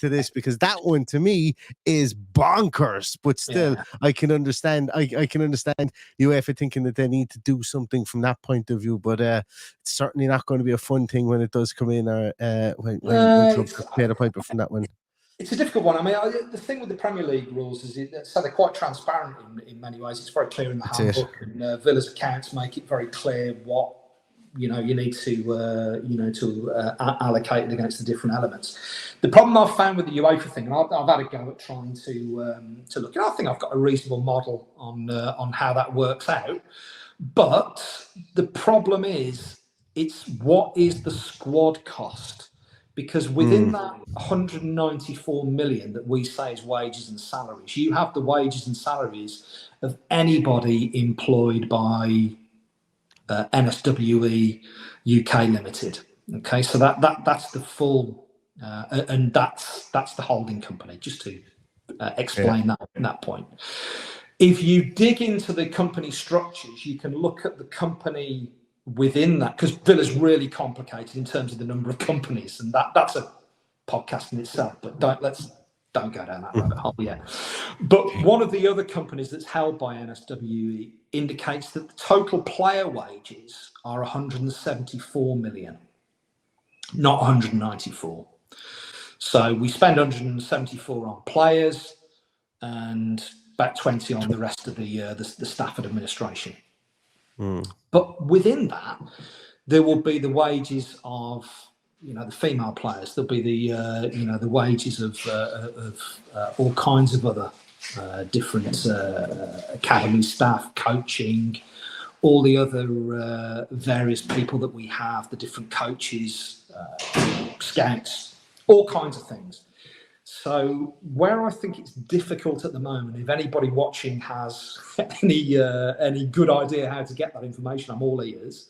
this, because that one to me is bonkers. But still, I can understand. I can understand UEFA thinking that they need to do something from that point of view, but it's certainly not going to be a fun thing when it does come in, or when clubs pay the piper from that one. It's a difficult one. I mean, the thing with the Premier League rules is so they're quite transparent in many ways. It's very clear in the handbook, and Villa's accounts make it very clear what you need to allocate it against the different elements. The problem I've found with the UEFA thing, and I've had a go at trying to look, and I think I've got a reasonable model on how that works out. But the problem is, it's what is the squad cost? Because within that 194 million that we say is wages and salaries, you have the wages and salaries of anybody employed by NSWE UK Limited. Okay, so that's the full, and that's the holding company. Just to explain that point. If you dig into the company structures, you can look at the company within that, because Villa's really complicated in terms of the number of companies, and that's a podcast in itself. But don't go down that rabbit hole yet. But one of the other companies that's held by NSWE indicates that the total player wages are 174 million, not 194. So we spend 174 on players and about 20 on the rest of the staff and administration. But within that, there will be the wages of the female players. There'll be the wages of all kinds of other different academy staff, coaching, all the other various people that we have, the different coaches, scouts, all kinds of things. So where I think it's difficult at the moment, if anybody watching has any good idea how to get that information, I'm all ears.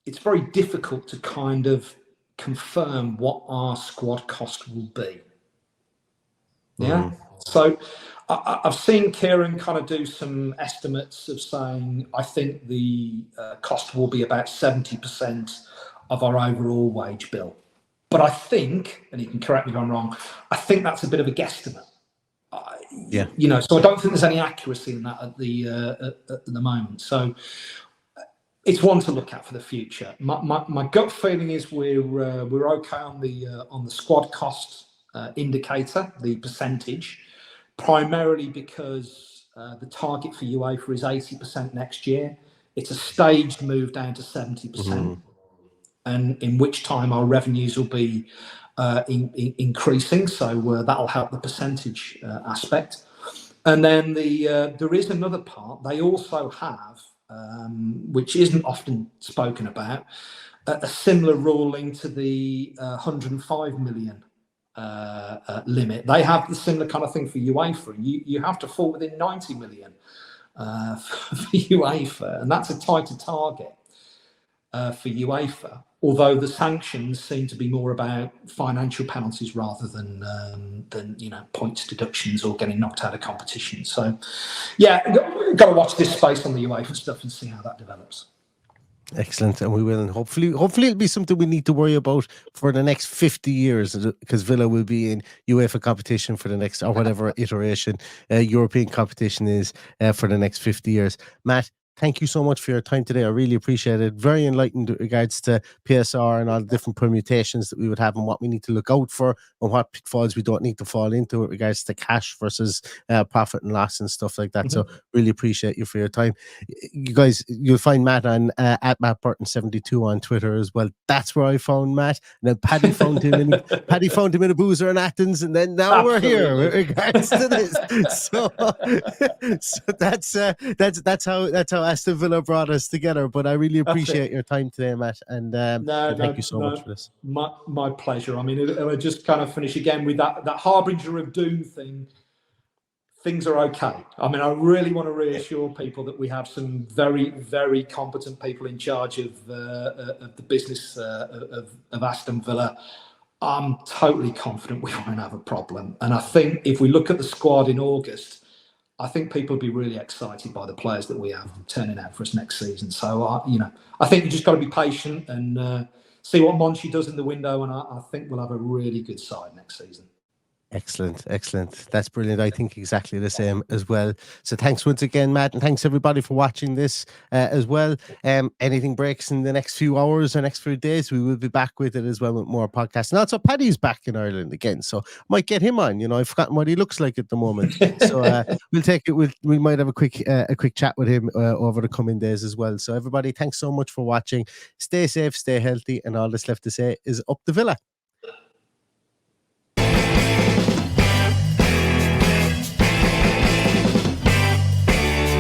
It's very difficult to kind of confirm what our squad cost will be. Yeah. So I've seen Kieran kind of do some estimates of saying, I think the cost will be about 70% of our overall wage bill. But I think, and you can correct me if I'm wrong, I think that's a bit of a guesstimate. So I don't think there's any accuracy in that at the moment. So it's one to look at for the future. My gut feeling is we're okay on the squad cost indicator, the percentage, primarily because the target for UEFA is 80% next year. It's a staged move down to 70%. And in which time our revenues will be increasing, so that'll help the percentage aspect. And then there is another part. They also have, which isn't often spoken about, a similar ruling to the 105 million limit. They have the similar kind of thing for UEFA. You have to fall within 90 million for UEFA, and that's a tighter target for UEFA. Although the sanctions seem to be more about financial penalties rather than points deductions or getting knocked out of competition. So, got to watch this space on the UEFA stuff and see how that develops. Excellent, and we will, and hopefully it'll be something we need to worry about for the next 50 years, because Villa will be in UEFA competition for the next, or whatever iteration European competition is for the next 50 years. Matt, thank you so much for your time today. I really appreciate it. Very enlightened with regards to PSR and all the different permutations that we would have and what we need to look out for and what pitfalls we don't need to fall into with regards to cash versus profit and loss and stuff like that. So really appreciate you for your time. You guys, you'll find Matt on at Matt Burton72 on Twitter as well. That's where I found Matt. And then Paddy found him in a boozer in Athens, and then now we're here with regards to this. So that's how Aston Villa brought us together. But I really appreciate your time today, Matt, and thank you so much for this. My pleasure. I mean, I just kind of finish again with that harbinger of doom thing. Things are okay. I mean, I really want to reassure people that we have some very, very competent people in charge of the business of Aston Villa. I'm totally confident we won't have a problem. And I think if we look at the squad in August, I think people will be really excited by the players that we have turning out for us next season. So, I think you just got to be patient and see what Monchi does in the window, and I think we'll have a really good side next season. Excellent, excellent. That's brilliant. I think exactly the same as well. So thanks once again, Matt, and thanks everybody for watching this as well. Anything breaks in the next few hours or next few days, we will be back with it as well with more podcasts. And also, Paddy's back in Ireland again, so might get him on. You know, I've forgotten what he looks like at the moment, so we'll take it. We might have a quick chat with him over the coming days as well. So everybody, thanks so much for watching. Stay safe, stay healthy, and all that's left to say is up the Villa.